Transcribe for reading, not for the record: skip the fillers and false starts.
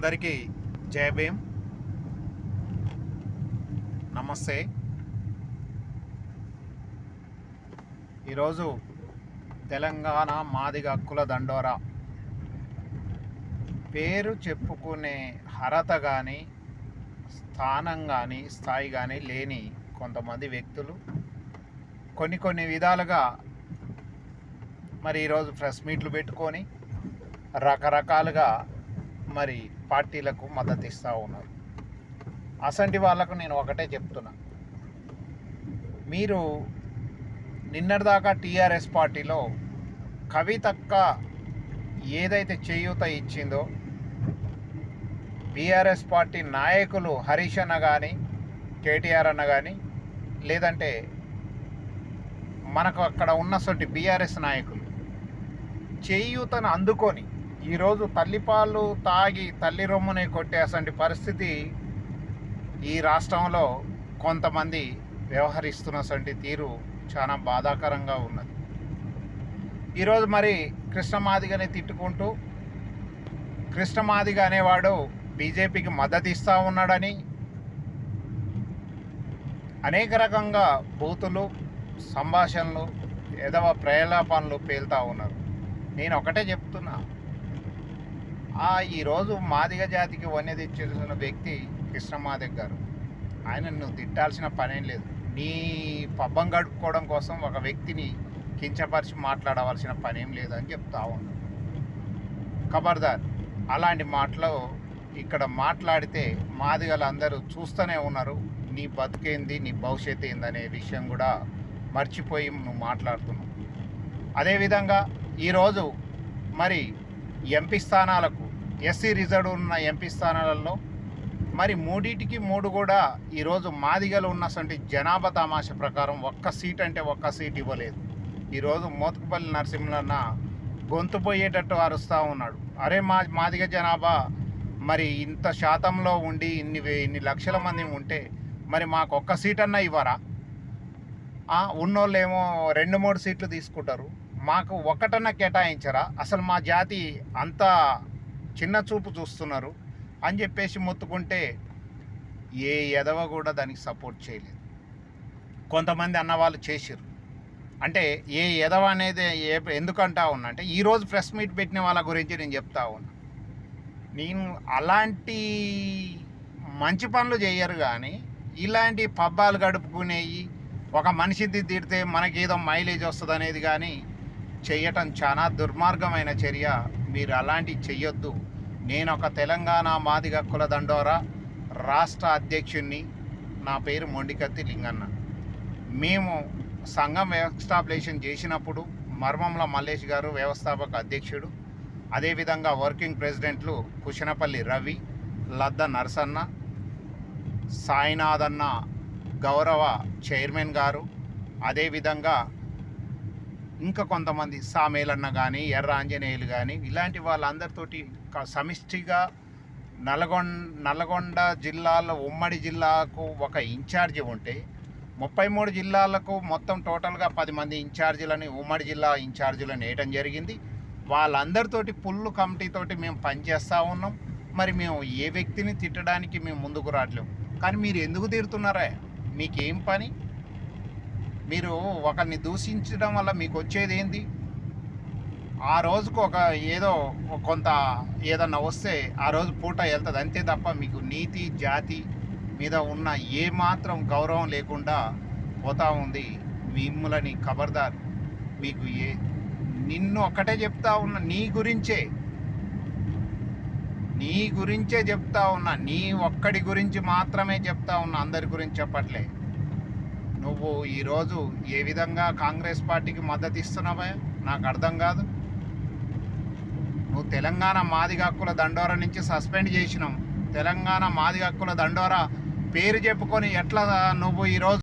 అందరికీ జై భీమ్, నమస్తే. ఈరోజు తెలంగాణ మాదిగ హక్కుల దండోరా పేరు చెప్పుకునే అర్హత కానీ స్థానం కానీ స్థాయి కానీ లేని కొంతమంది వ్యక్తులు కొన్ని విధాలుగా మరి ఈరోజు ప్రెస్ మీట్లు పెట్టుకొని రకరకాలుగా మరి పార్టీలకు మద్దతు ఇస్తూ ఉన్నారు. అసంటి వాళ్ళకు నేను ఒకటే చెప్తున్నా, మీరు నిన్నటిదాకా టీఆర్ఎస్ పార్టీలో కవితక్క ఏదైతే చేయూత ఇచ్చిందో, బీఆర్ఎస్ పార్టీ నాయకులు హరీష్ అన్న కానీ కేటీఆర్ అన్న కానీ లేదంటే మనకు అక్కడ ఉన్నటువంటి బీఆర్ఎస్ నాయకులు చేయూతను అందుకొని ఈరోజు తల్లిపాలు తాగి తల్లి రొమ్మునే కొట్టేసంటి పరిస్థితి ఈ రాష్ట్రంలో కొంతమంది వ్యవహరిస్తున్నటువంటి తీరు చాలా బాధాకరంగా ఉన్నది. ఈరోజు మరి కృష్ణమాదిగని తిట్టుకుంటూ కృష్ణమాదిగ అనేవాడు బీజేపీకి మద్దతు ఇస్తూ ఉన్నాడని అనేక రకంగా బూతులు సంభాషణలు ఎదవ ప్రలాపనలు పేలుతూ ఉన్నారు. నేను ఒకటే చెప్తున్నా, ఈరోజు మాదిగ జాతికి వన్య తెచ్చేసిన వ్యక్తి కృష్ణమాదిగ గారు. ఆయన నువ్వు తిట్టాల్సిన పనేం లేదు. నీ పబ్బం గడుపుకోవడం కోసం ఒక వ్యక్తిని కించపరిచి మాట్లాడవలసిన పనేం లేదు అని చెప్తా ఉన్నాను. ఖబర్దార్, అలాంటి మాటలు ఇక్కడ మాట్లాడితే మాదిగలు అందరూ చూస్తూనే ఉన్నారు. నీ బతుకేంది, నీ భవిష్యత్తు ఏందనే విషయం కూడా మర్చిపోయి నువ్వు మాట్లాడుతున్నావు. అదేవిధంగా ఈరోజు మరి ఎంపీ స్థానాలకు ఎస్సీ రిజర్వ్ ఉన్న ఎంపీ స్థానాలలో మరి మూడింటికి మూడు కూడా ఈరోజు మాదిగలు ఉన్నటువంటి జనాభా తమాషా ప్రకారం ఒక్క సీట్ అంటే ఒక్క సీట్ ఇవ్వలేదు. ఈరోజు మోత్కుపల్లి నరసింహన్న గొంతు పోయేటట్టు అరుస్తూ ఉన్నాడు. అరే మాదిగ జనాభా మరి ఇంత శాతంలో ఉండి ఇన్ని లక్షల మంది ఉంటే మరి మాకు ఒక్క సీట్ అన్నా ఇవ్వరా? ఉన్నోళ్ళు ఏమో 2-3 సీట్లు తీసుకుంటారు, మాకు ఒకటన్నా కేటాయించరా? అసలు మా జాతి అంత చిన్న చూపు చూస్తున్నారు అని చెప్పేసి మొత్తుకుంటే ఏ ఎదవ కూడా దానికి సపోర్ట్ చేయలేదు. కొంతమంది అన్నవాళ్ళు చేసిర్రు. అంటే ఏ ఎదవ అనేది ఎందుకంటా ఉన్నా అంటే ఈరోజు ప్రెస్ మీట్ పెట్టిన వాళ్ళ గురించి నేను చెప్తా ఉన్నా. నేను అలాంటి మంచి పనులు చేయరు, కానీ ఇలాంటి పబ్బాలు గడుపుకునేవి ఒక మనిషిని తిడితే మనకేదో మైలేజ్ వస్తుంది అనేది కానీ చెయ్యటం చాలా దుర్మార్గమైన చర్య. మీరు అలాంటివి చెయ్యొద్దు. నేను ఒక తెలంగాణ మాదిగ హక్కుల దండోరా రాష్ట్ర అధ్యక్షుడిని. నా పేరు మొండికత్తి లింగన్న. మేము సంఘం ఎస్టాబ్లిషన్ చేసినప్పుడు మర్మంల మల్లేష్ గారు వ్యవస్థాపక అధ్యక్షుడు, అదేవిధంగా వర్కింగ్ ప్రెసిడెంట్లు కుషనపల్లి రవి, లద్ద నరసన్న, సాయినాథన్న గౌరవ చైర్మన్ గారు, అదేవిధంగా ఇంకా కొంతమంది సామేలన్న కానీ ఎర్ర ఆంజనేయులు కానీ ఇలాంటి వాళ్ళందరితోటి సమిష్టిగా నల్గొండ జిల్లాలో ఉమ్మడి జిల్లాకు ఒక ఇన్ఛార్జి ఉంటే 33 జిల్లాలకు మొత్తం టోటల్గా 10 మంది ఇన్ఛార్జీలని ఉమ్మడి జిల్లా ఇన్ఛార్జీలను వేయడం జరిగింది. వాళ్ళందరితోటి ఫుల్ కమిటీతోటి మేము పనిచేస్తూ ఉన్నాం. మరి మేము ఏ వ్యక్తిని తిట్టడానికి మేము ముందుకు రావట్లేము. కానీ మీరు ఎందుకు తిడుతున్నారా? మీకేం పని? మీరు ఒకరిని దూషించడం వల్ల మీకు వచ్చేది ఏంది? ఆ రోజుకు కొంత ఏదన్నా వస్తే ఆ రోజు పూట వెళ్తుంది అంతే తప్ప మీకు నీతి జాతి మీద ఉన్న ఏమాత్రం గౌరవం లేకుండా పోతూ ఉంది. మిమ్మల్ని ఖబర్దార్. మీకు నిన్ను ఒక్కటే చెప్తా ఉన్నా, నీ గురించే చెప్తా ఉన్నా. నీ ఒక్కడి గురించి మాత్రమే చెప్తా ఉన్నా, అందరి గురించి చెప్పట్లే. నువ్వు ఈరోజు ఏ విధంగా కాంగ్రెస్ పార్టీకి మద్దతు ఇస్తున్నావా నాకు అర్థం కాదు. నువ్వు తెలంగాణ మాదిగ హక్కుల దండోరా నుంచి సస్పెండ్ చేసినావు. తెలంగాణ మాదిగ హక్కుల దండోరా పేరు చెప్పుకొని ఎట్లా నువ్వు ఈరోజు